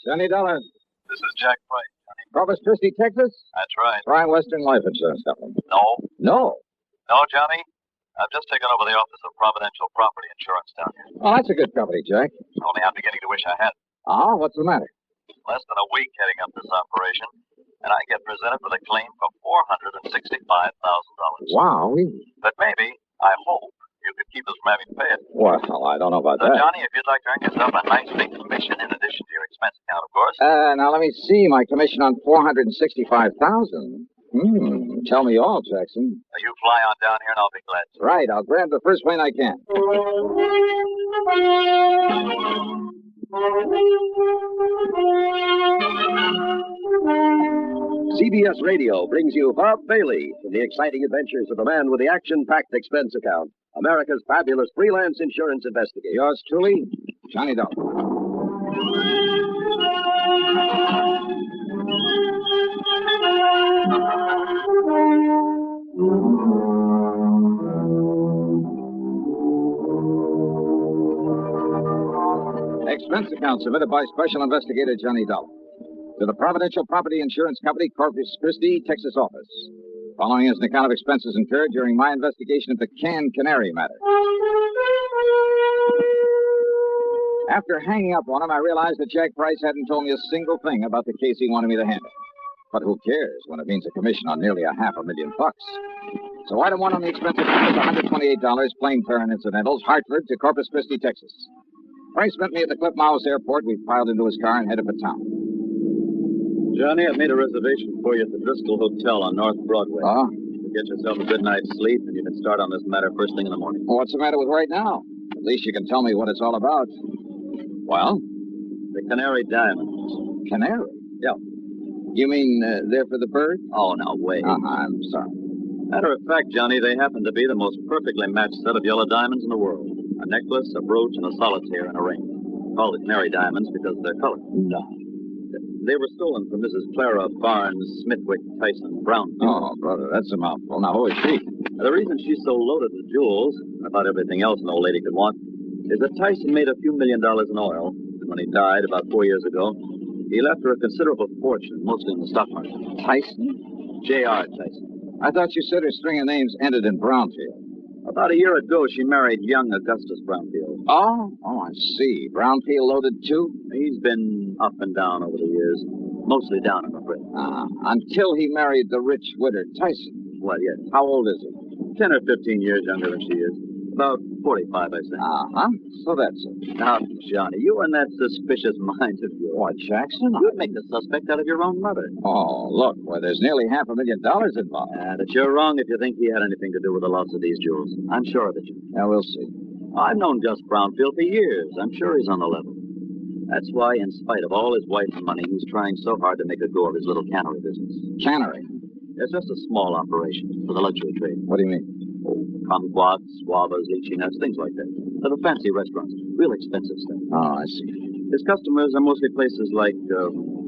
Johnny Dollar. This is Jack Price, Johnny. Corpus Christi, Texas? That's right. Try Western Life Insurance Company. No. No? No, Johnny. I've just taken over the office of Providential Property Insurance down here. Oh, that's a good company, Jack. Only I'm beginning to wish I had. Ah, what's the matter? Less than a week heading up this operation, and I get presented with a claim for $465,000. Wow. But maybe, I hope, you could keep us from having to pay it. Well, I don't know about So, that. Johnny, if you'd like to earn yourself a nice big commission in addition to your expense account, of course. Now, let me see. My commission on $465,000. Tell me all, Jackson. You fly on down here and I'll be glad to. Right. I'll grab the first plane I can. CBS Radio brings you Bob Bailey in the exciting adventures of the man with the action-packed expense account, America's fabulous freelance insurance investigator. Yours truly, Johnny Dollar. Expense account submitted by Special Investigator Johnny Dollar to the Providential Property Insurance Company, Corpus Christi, Texas office. Following is an account of expenses incurred during my investigation of the Canary matter. After hanging up on him, I realized that Jack Price hadn't told me a single thing about the case he wanted me to handle. But who cares when it means a commission on nearly $500,000? So item one on the expense account is $128, plain fare and incidentals, Hartford to Corpus Christi, Texas. Price met me at the Cliff Mouse Airport. We piled into his car and headed for town. Johnny, I've made a reservation for you at the Driscoll Hotel on North Broadway. Oh? You get yourself a good night's sleep, and you can start on this matter first thing in the morning. Well, what's the matter with right now? At least you can tell me what it's all about. Well? The Canary diamonds. Canary? Yeah. You mean they're for the bird? Oh, now, wait. I'm sorry. Matter of fact, Johnny, they happen to be the most perfectly matched set of yellow diamonds in the world. A necklace, a brooch, and a solitaire and a ring. Called the Canary diamonds because of their color. No. They were stolen from Mrs. Clara Barnes Smithwick Tyson Brown. Oh, brother, that's a mouthful. Now, who is she? The reason she's so loaded with jewels, and about everything else an old lady could want, is that Tyson made a few $1 million in oil, and when he died about 4 years ago, he left her a considerable fortune, mostly in the stock market. Tyson? J.R. Tyson. I thought you said her string of names ended in Brownfield. About a year ago, she married young Augustus Brownfield. Oh, I see. Brownfield loaded too? He's been up and down over the years. Mostly down, I'm afraid. Until he married the rich widow Tyson. Well, yes. How old is he? 10 or 15 years younger than she is. About 45, I say. So that's it. Now, Johnny, you and that suspicious mind of yours. What, Jackson? You'd make the suspect out of your own mother. Oh, look, there's nearly $500,000 involved. But you're wrong if you think he had anything to do with the loss of these jewels. I'm sure of it, Johnny. Yeah, we'll see. I've known Gus Brownfield for years. I'm sure he's on the level. That's why, in spite of all his wife's money, he's trying so hard to make a go of his little cannery business. Cannery? It's just a small operation for the luxury trade. What do you mean? Kumquats, guavas, lychee nuts, things like that. For the fancy restaurants. Real expensive stuff. Oh, I see. His customers are mostly places like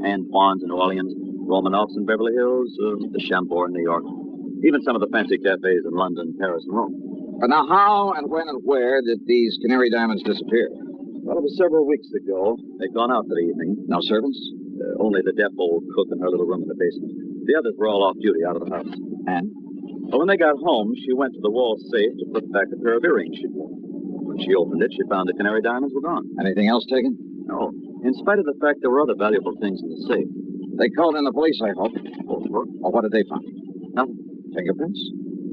Antoine's in New Orleans, Romanoff's in Beverly Hills, the Chambord in New York. Even some of the fancy cafes in London, Paris, and Rome. But now, how and when and where did these Canary diamonds disappear? Well, it was several weeks ago. They'd gone out for the evening. No servants? Only the deaf old cook in her little room in the basement. The others were all off duty out of the house. And? Well, when they got home, she went to the wall safe to put back a pair of earrings she'd worn. When she opened it, she found the Canary diamonds were gone. Anything else taken? No. In spite of the fact there were other valuable things in the safe. They called in the police, I hope. Well, what did they find? Nothing. Fingerprints?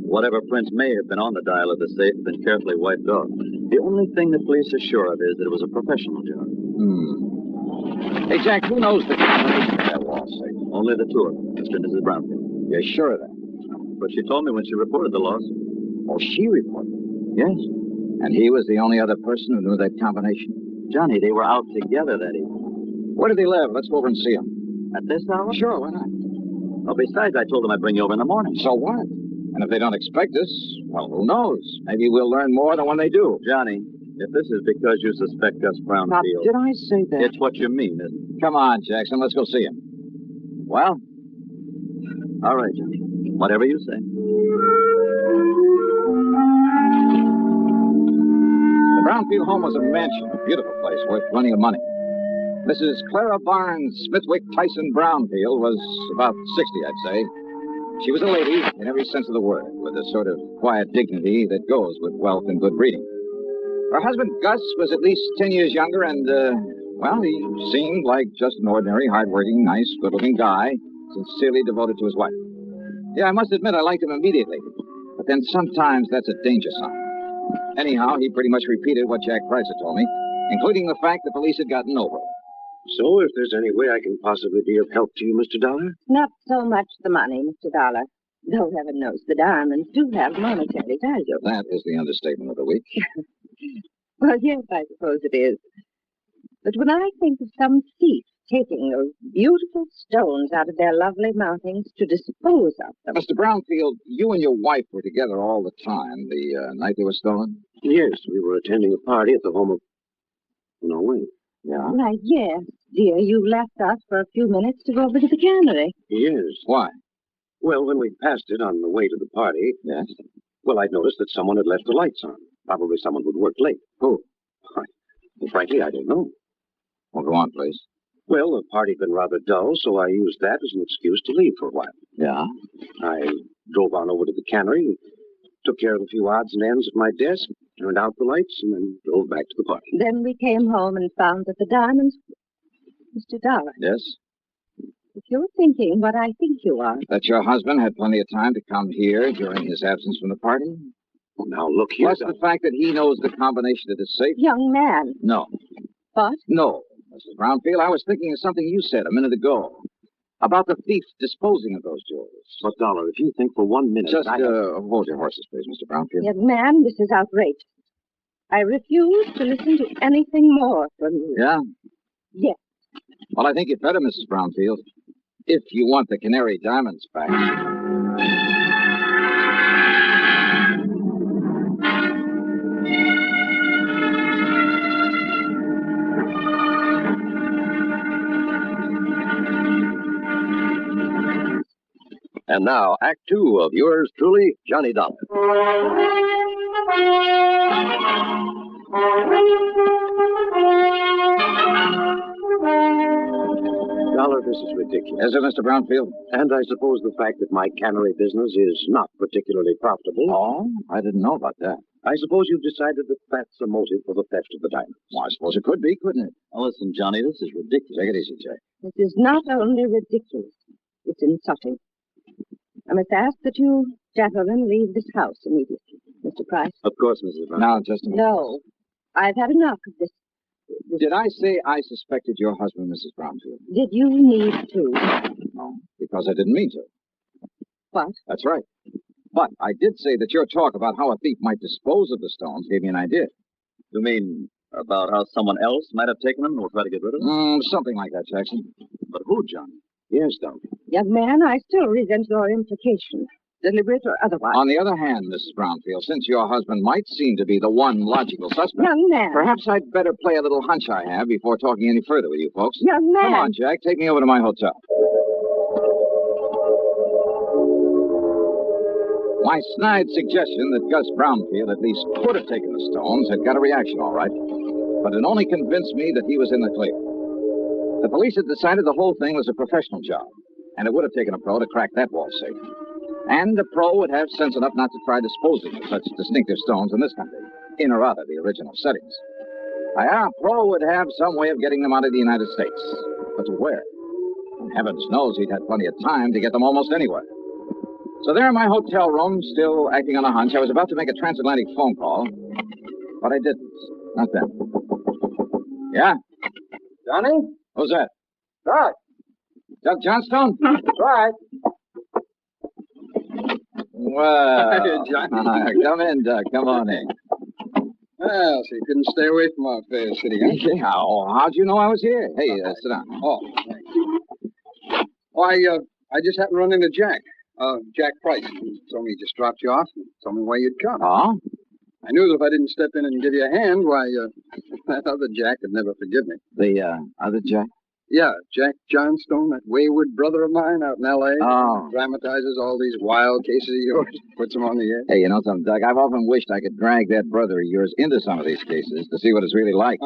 Whatever prints may have been on the dial of the safe have been carefully wiped off. The only thing the police are sure of is that it was a professional job. Hey, Jack, who knows the combination of that wall safe? Only the two of them, Mr. and Mrs. Brownfield. You're sure of that? But she told me when she reported the loss. Oh, she reported? Yes. And he was the only other person who knew that combination? Johnny, they were out together that evening. Where did they live? Let's go over and see them. At this hour? Sure, why not? Well, besides, I told them I'd bring you over in the morning. So what? And if they don't expect us, well, who knows? Maybe we'll learn more than when they do. Johnny, if this is because you suspect Gus Brownfield... Now, did I say that? It's what you mean, isn't it? Come on, Jackson, let's go see him. Well, all right, Johnny. Whatever you say. The Brownfield home was a mansion, a beautiful place, worth plenty of money. Mrs. Clara Barnes Smithwick Tyson Brownfield was about 60, I'd say. She was a lady in every sense of the word, with a sort of quiet dignity that goes with wealth and good breeding. Her husband, Gus, was at least 10 years younger, and, he seemed like just an ordinary, hard-working, nice, good-looking guy, sincerely devoted to his wife. Yeah, I must admit I liked him immediately, but then sometimes that's a danger sign. Anyhow, he pretty much repeated what Jack Price had told me, including the fact the police had gotten over him. So, if there's any way I can possibly be of help to you, Mr. Dollar? Not so much the money, Mr. Dollar. Though heaven knows the diamonds do have monetary value. That is the understatement of the week. Well, yes, I suppose it is. But when I think of some thief taking those beautiful stones out of their lovely mountings to dispose of them... Mr. Brownfield, you and your wife were together all the time, the night they were stolen? Yes, we were attending a party at the home of... No, wait. Yeah? Why, yes, dear. You left us for a few minutes to go over to the Canary. Yes. Why? Well, when we passed it on the way to the party... Yes? Well, I'd noticed that someone had left the lights on. Probably someone who'd worked late. Who? Well, frankly, I don't know. Well, go on, please. Well, the party had been rather dull, so I used that as an excuse to leave for a while. Yeah? I drove on over to the Canary, took care of a few odds and ends at my desk, turned out the lights, and then drove back to the party. Then we came home and found that the diamonds... Mr. Dollar, Yes? if you're thinking what I think you are... That your husband had plenty of time to come here during his absence from the party? Oh, now, look here. Plus the fact that he knows the combination to the safe? Young man. No. What? No. Mrs. Brownfield, I was thinking of something you said a minute ago. About the thief disposing of those jewels. But, Dollar, if you think for 1 minute... Just hold your horses, please, Mr. Brownfield. Young man, this is outrageous. I refuse to listen to anything more from you. Yeah? Yes. Well, I think you'd better, Mrs. Brownfield. If you want the Canary diamonds back. And now, Act 2 of yours truly, Johnny Dollar. Dollar, this is ridiculous. Is it, Mr. Brownfield? And I suppose the fact that my cannery business is not particularly profitable. Oh, I didn't know about that. I suppose you've decided that that's a motive for the theft of the diamonds. Well, I suppose it could be, couldn't it? Now, listen, Johnny, this is ridiculous. Take it easy, Jay. This is not only ridiculous, it's insulting. I must ask that you gentlemen leave this house immediately. Mr. Price? Of course, Mrs. Brown. Now, just a minute. No. I've had enough of this. Did I say I suspected your husband, Mrs. Brownfield? Did you need to? No, because I didn't mean to. What? That's right. But I did say that your talk about how a thief might dispose of the stones gave me an idea. You mean about how someone else might have taken them or tried to get rid of them? Something like that, Jackson. But who, Johnny? Yes, Dollar. Young man, I still resent your implication, deliberate or otherwise. On the other hand, Mrs. Brownfield, since your husband might seem to be the one logical suspect, Young man. perhaps I'd better play a little hunch I have before talking any further with you folks. Young man. Come on, Jack. Take me over to my hotel. My snide suggestion that Gus Brownfield at least could have taken the stones had got a reaction, all right. But it only convinced me that he was in the clear. The police had decided the whole thing was a professional job, and it would have taken a pro to crack that wall safe. And a pro would have sense enough not to try disposing of such distinctive stones in this country, in or out of the original settings. A pro would have some way of getting them out of the United States. But to where? And heavens knows he'd had plenty of time to get them almost anywhere. So there in my hotel room, still acting on a hunch, I was about to make a transatlantic phone call, but I didn't. Not then. Yeah? Johnny? Who's that? Doug. Doug Johnstone? That's right. Well, Johnny. come in, Doug. Come on in. Well, so you couldn't stay away from our fair city, huh? Yeah, how'd you know I was here? Hey, sit down. Oh, thanks. Why, I just happened to run into Jack. Jack Price. He told me he just dropped you off and told me why you'd come. Oh? I knew that if I didn't step in and give you a hand, why, that other Jack would never forgive me. The other Jack? Yeah, Jack Johnstone, that wayward brother of mine out in L.A. Oh. Dramatizes all these wild cases of yours, puts them on the air. Hey, you know something, Doug? I've often wished I could drag that brother of yours into some of these cases to see what it's really like.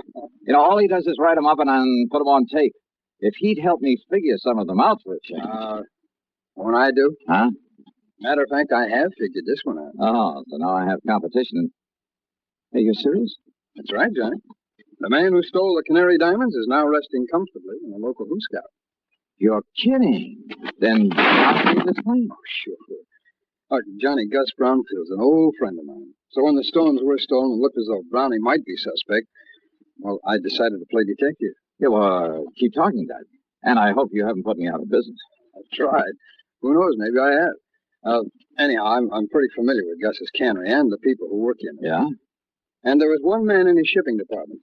You know, all he does is write them up and put them on tape. If he'd help me figure some of them out for a change. Won't I do? Huh? Matter of fact, I have figured this one out. Oh, so now I have competition. Hey, you're serious? That's right, Johnny. The man who stole the Canary diamonds is now resting comfortably in a local Who Scout. You're kidding. Then I'll pay this claim. Oh, sure. Look, Johnny, Gus Brownfield's an old friend of mine. So when the stones were stolen and looked as though Brownie might be suspect, well, I decided to play detective. Yeah, well, keep talking, Doug. And I hope you haven't put me out of business. I've tried. Who knows? Maybe I have. Anyhow, I'm pretty familiar with Gus's cannery and the people who work in it. Yeah? And there was one man in his shipping department.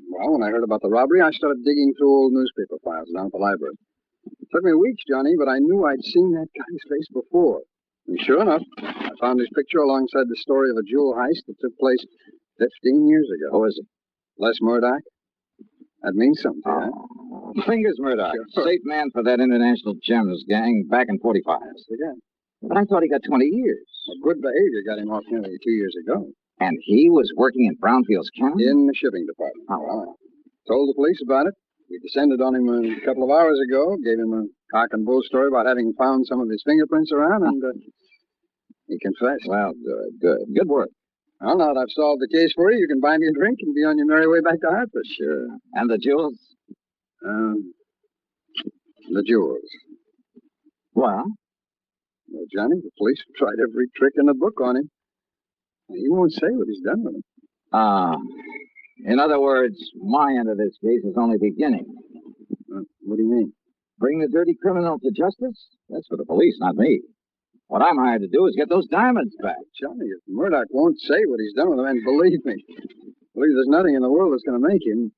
Well, when I heard about the robbery, I started digging through old newspaper files down at the library. It took me weeks, Johnny, but I knew I'd seen that guy's face before. And sure enough, I found his picture alongside the story of a jewel heist that took place 15 years ago. Who is it? Les Murdoch? That means something to you, huh? Fingers Murdoch. Sure. Safe man for that international gems gang back in 45. Yes, again. But I thought he got 20 years. Well, good behavior got him off nearly 2 years ago. And he was working in Brownfield's cannery? In the shipping department. Oh. Well, told the police about it. We descended on him a couple of hours ago, gave him a cock and bull story about having found some of his fingerprints around, and he confessed. Well, good. Good work. Well, now that I've solved the case for you, you can buy me a drink and be on your merry way back to Hartford. Sure. And the jewels? The jewels. Well? Well, Johnny, the police have tried every trick in the book on him. He won't say what he's done with them. In other words, my end of this case is only beginning. What do you mean? Bring the dirty criminal to justice? That's for the police, not me. What I'm hired to do is get those diamonds back. Johnny, if Murdoch won't say what he's done with them, and believe me, there's nothing in the world that's going to make him.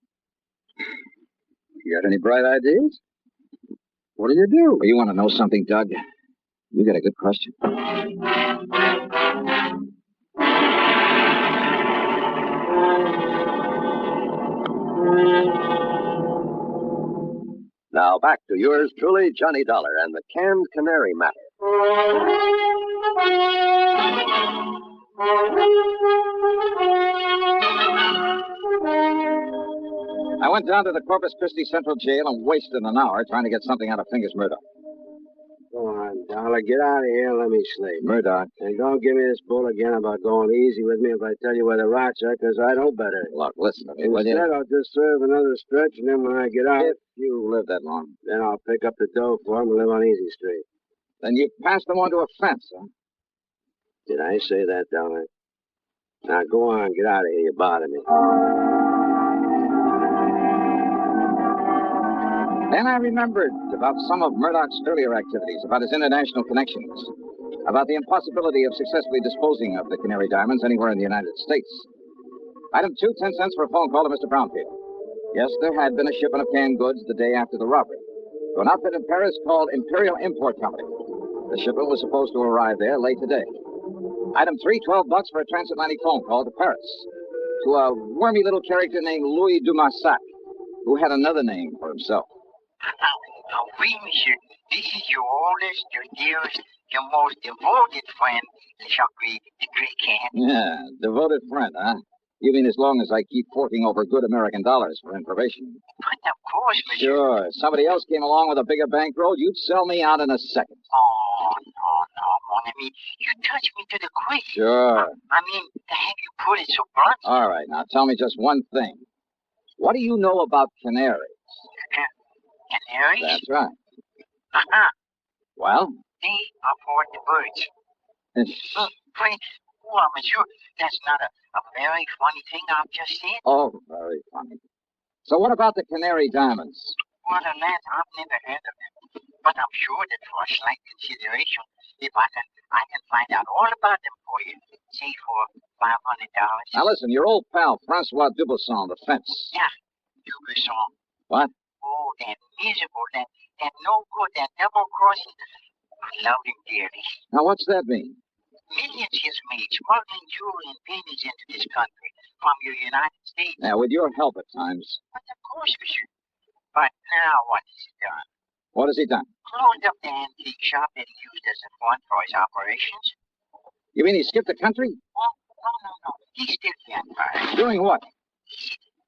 You got any bright ideas? What do you do? Well, you want to know something, Doug? You got a good question. Now back to yours truly, Johnny Dollar, and the canned canary matter. I went down to the Corpus Christi Central Jail and wasted an hour trying to get something out of Fingers Murdoch. Go on, Dollar. Get out of here and let me sleep. Murdoch. And don't give me this bull again about going easy with me if I tell you where the rocks are, because I know better. Look, listen to me, will Instead, you? I'll just serve another stretch, and then when I get out, If you live that long. then I'll pick up the dough for him and live on Easy Street. Then you passed them onto a fence, huh? Did I say that, Dollar? Now go on, get out of here. You bother me. Then I remembered about some of Murdoch's earlier activities, about his international connections, about the impossibility of successfully disposing of the Canary diamonds anywhere in the United States. Item 2, 10 cents for a phone call to Mr. Brownfield. Yes, there had been a shipment of canned goods the day after the robbery to an outfit in Paris called Imperial Import Company. The shipment was supposed to arrive there late today. Item 3, $12 for a transatlantic phone call to Paris to a wormy little character named Louis Dumassac, who had another name for himself. Oui, monsieur. This is your oldest, your dearest, your most devoted friend, Jacques the Great Can. Yeah, devoted friend, huh? You mean as long as I keep forking over good American dollars for information? But of course, monsieur. Sure. If somebody else came along with a bigger bankroll, you'd sell me out in a second. Oh, no, mon ami. You touch me to the quick. Sure. I mean, to have you put it so blunt. All right, now tell me just one thing. What do you know about canaries? Canaries? That's right. Uh-huh. Well? They are for the birds. Wait, well, monsieur, that's not a very funny thing I've just said. Oh, very funny. So what about the Canary diamonds? Well, alas, I've never heard of them. But I'm sure that for a slight consideration, if I can find out all about them for you, say for $500. Now listen, your old pal, Francois Dubosson, the fence. Yeah, Dubosson. What? Oh, that miserable, that no good, that double-crossing. I love him dearly. Now what's that mean? Millions he's made smuggling jewels and pennies into this country from your United States. Now, with your help at times. But of course, monsieur. But now what has he done? What has he done? Closed up the antique shop that he used as a front for his operations. You mean he skipped the country? Oh, no. He's still the empire. Doing what?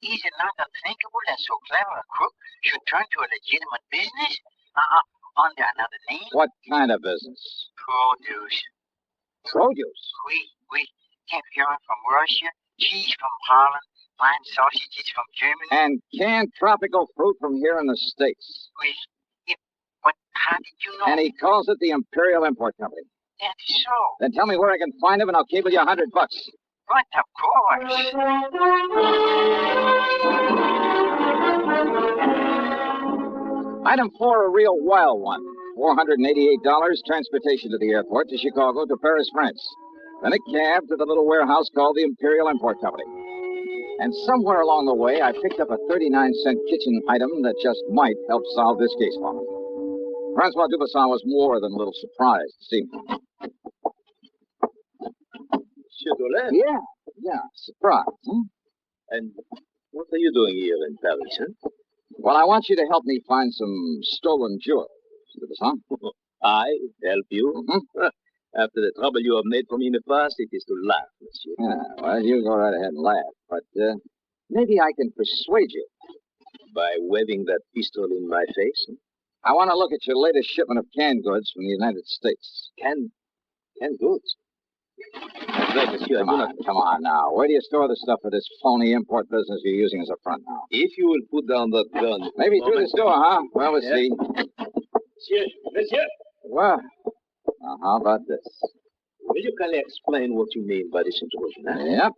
Is it not unthinkable that so clever a crook should turn to a legitimate business? Under another name? What kind of business? Produce. Produce? We caviar from Russia, cheese from Holland, fine sausages from Germany. And canned tropical fruit from here in the States. But how did you know? And he calls it the Imperial Import Company. That's so. Then tell me where I can find him and I'll cable you $100. But of course. Item 4, a real wild one. $488, transportation to the airport, to Chicago, to Paris, France. Then a cab to the little warehouse called the Imperial Import Company. And somewhere along the way, I picked up a 39-cent kitchen item that just might help solve this case for me. Francois Dubuisson was more than a little surprised to see me. Monsieur Dolin? Yeah, surprised, huh? And what are you doing here in Paris, huh? Well, I want you to help me find some stolen jewels, Dubuisson. I help you? Mm-hmm. After the trouble you have made for me in the past, it is to laugh, monsieur. Yeah, well, you go right ahead and laugh. But maybe I can persuade you. By waving that pistol in my face? I want to look at your latest shipment of canned goods from the United States. Canned goods? That's right, monsieur. Come on now. Where do you store the stuff for this phony import business you're using as a front now? If you will put down that gun... Maybe through this door, huh? Well, we'll see. Monsieur! Well, now how about this? Will you kindly explain what you mean by this intrusion, huh? Yep.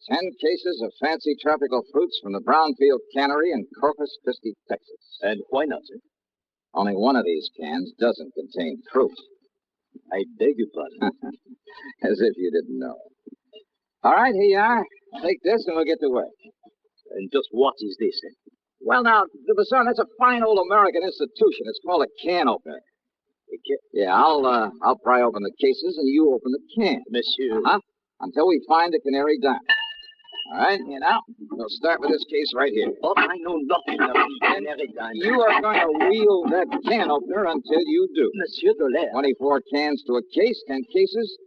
10 cases of fancy tropical fruits from the brownfield cannery in Corpus Christi, Texas. And why not, sir? Only one of these cans doesn't contain fruit. I beg your pardon. As if you didn't know. All right, here you are. Take this and we'll get to work. And just what is this, then? Well, now, Dubuisson, that's a fine old American institution. It's called a can opener. Yeah, I'll pry open the cases and you open the can. Monsieur. Huh? Until we find the Canary diamond. All right, here now. We'll start with this case right here. Oh, I know nothing of the Canary diamond. You are going to wield that can opener until you do. Monsieur Dolin. 24 cans to a case, 10 cases.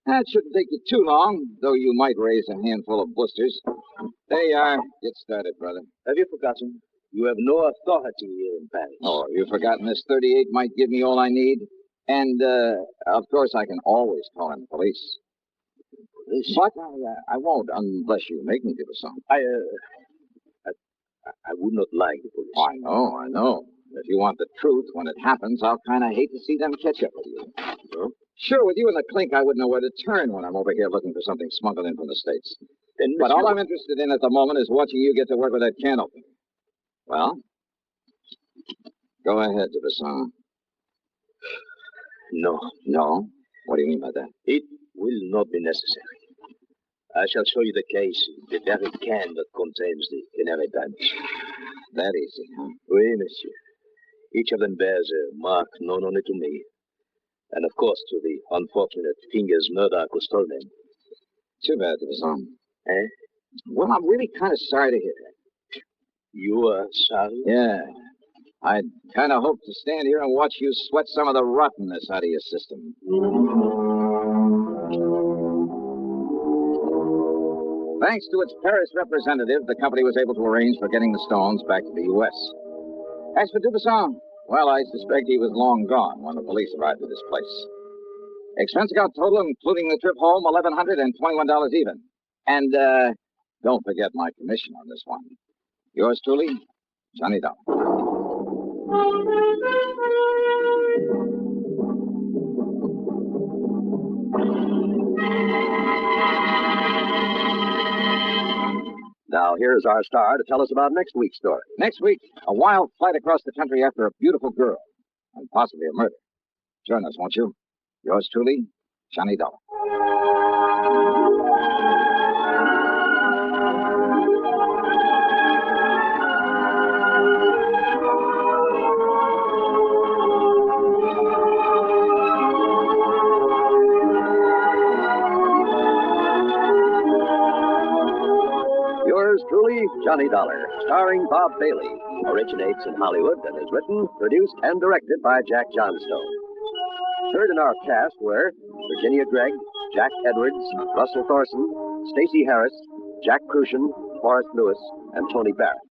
That shouldn't take you too long, though you might raise a handful of blisters. There you are. Get started, brother. Have you forgotten? You have no authority here in Paris. Oh, you've forgotten this 38 might give me all I need? And, of course, I can always call in the police. But I won't unless you make me do something. I would not like the police. Oh, I know. If you want the truth, when it happens, I'll kind of hate to see them catch up with you. No? Sure, with you in the clink, I wouldn't know where to turn when I'm over here looking for something smuggled in from the States. But all I'm interested in at the moment is watching you get to work with that can opener. Well, go ahead, Dubuisson. No. No? What do you mean by that? It will not be necessary. I shall show you the case, the very can that contains the Canary diamonds. That easy, huh? Oui, monsieur. Each of them bears a mark known only to me. And, of course, to the unfortunate fingers Murdoch who stole them. Too bad, Dubuisson. Eh? Well, I'm really kind of sorry to hear that. You are sorry? Yeah. I'd kind of hoped to stand here and watch you sweat some of the rottenness out of your system. Thanks to its Paris representative, the company was able to arrange for getting the stones back to the U.S. As for Dubuisson, well, I suspect he was long gone when the police arrived at this place. Expense account total, including the trip home, $1,121 even. And, don't forget my commission on this one. Yours truly, Johnny Dollar. Now, here's our star to tell us about next week's story. Next week, a wild flight across the country after a beautiful girl, and possibly a murder. Join us, won't you? Yours truly, Johnny Dollar. Yours truly, Johnny Johnny Dollar, starring Bob Bailey. Originates in Hollywood and is written, produced, and directed by Jack Johnstone. Heard in our cast were Virginia Gregg, Jack Edwards, Russell Thorson, Stacey Harris, Jack Crucian, Forrest Lewis, and Tony Barrett.